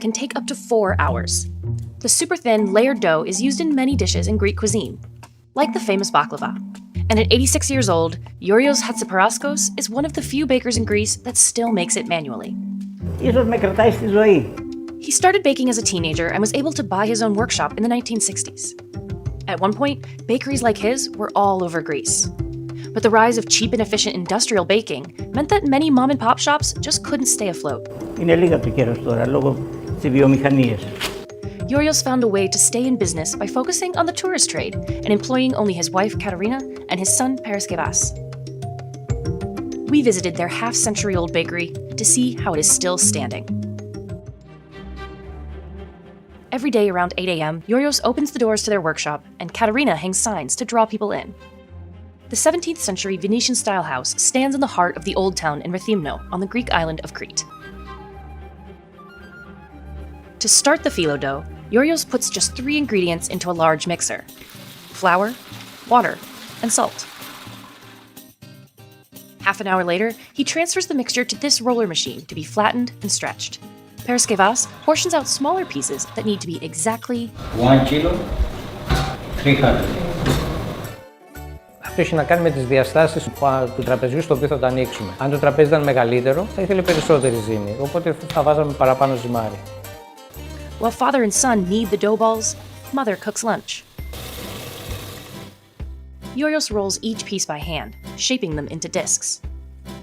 can take up to 4 hours. The super thin, layered dough is used in many dishes in Greek cuisine, like the famous baklava. And at 86 years old, Yorios Hatziparaskos is one of the few bakers in Greece that still makes it manually. Ίσως με κρατάει στη ζωή. He started baking as a teenager and was able to buy his own workshop in the 1960s. At one point, bakeries like his were all over Greece. But the rise of cheap and efficient industrial baking meant that many mom-and-pop shops just couldn't stay afloat. Είναι λίγα το καιρός τώρα, λόγω της βιομηχανίας. Yorios found a way to stay in business by focusing on the tourist trade and employing only his wife Katerina and his son Paraskevas. We visited their half-century-old bakery to see how it is still standing. Every day around 8 a.m., Yorios opens the doors to their workshop and Katerina hangs signs to draw people in. The 17th century Venetian-style house stands in the heart of the old town in Rethymno on the Greek island of Crete. To start the phyllo dough, Yorios puts just 3 ingredients into a large mixer: flour, water, and salt. Half an hour later, he transfers the mixture to this roller machine to be flattened and stretched. Paraskevas portions out smaller pieces that need to be exactly 1 kilo, 300. Αυτό έχει να κάνει με τις διαστάσεις του τραπεζιού στο οποίο θα το ανοίξουμε. Αν το τραπέζι ήταν μεγαλύτερο, θα ήθελε περισσότερη ζύμη, οπότε θα βάζαμε παραπάνω ζυμάρι. While father and son knead the dough balls, mother cooks lunch. Yorios rolls each piece by hand, shaping them into discs.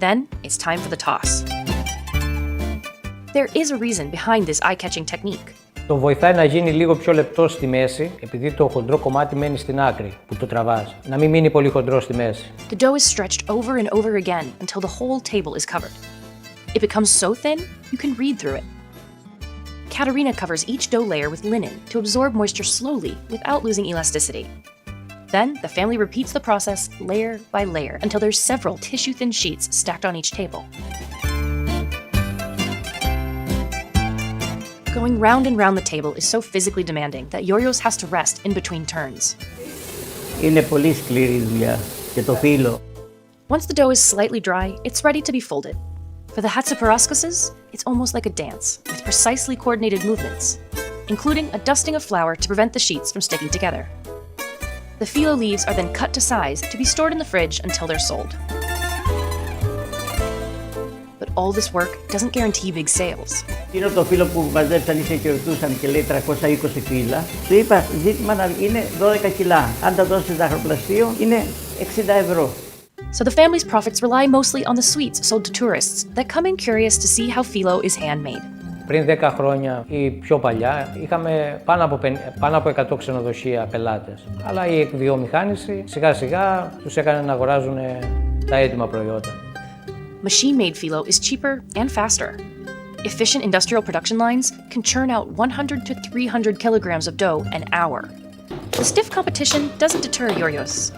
Then it's time for the toss. There is a reason behind this eye-catching technique. Το βοηθάει να γίνει λίγο πιο λεπτό στη μέση, επειδή το χοντρό κομμάτι μένει στην άκρη που το τραβάς. Να μην μείνει πολύ χοντρό στη μέση. The dough is stretched over and over again until the whole table is covered. It becomes so thin, you can read through it. Katerina covers each dough layer with linen to absorb moisture slowly without losing elasticity. Then, the family repeats the process layer by layer until there's several tissue-thin sheets stacked on each table. Going round and round the table is so physically demanding that Yorios has to rest in between turns. Είναι πολύ σκληρή δουλειά και το φύλλο. Once the dough is slightly dry, it's ready to be folded. For the Hatziparaskoses, it's almost like a dance, with precisely coordinated movements, including a dusting of flour to prevent the sheets from sticking together. The phyllo leaves are then cut to size to be stored in the fridge until they're sold. But all this work doesn't guarantee big sales. Είναι το φύλλο που μαζέψαν και ρωτούσαν και λέει 320 φύλλα. Του είπα, ζήτημα να είναι 12 κιλά. Αν τα δώσεις ζαχαροπλαστείο, είναι 60 ευρώ. So the family's profits rely mostly on the sweets sold to tourists that come in curious to see how phyllo is handmade. Πριν 10 χρόνια ή πιο παλιά είχαμε πάνω από 100 ξενοδοχεία πελάτες. Αλλά η εκβιομηχάνηση σιγά σιγά τους έκανε να αγοράζουν τα έτοιμα προϊόντα. Machine-made phyllo is cheaper and faster. Efficient industrial production lines can churn out 100 to 300 kilograms of dough an hour. The stiff competition doesn't deter Yorios.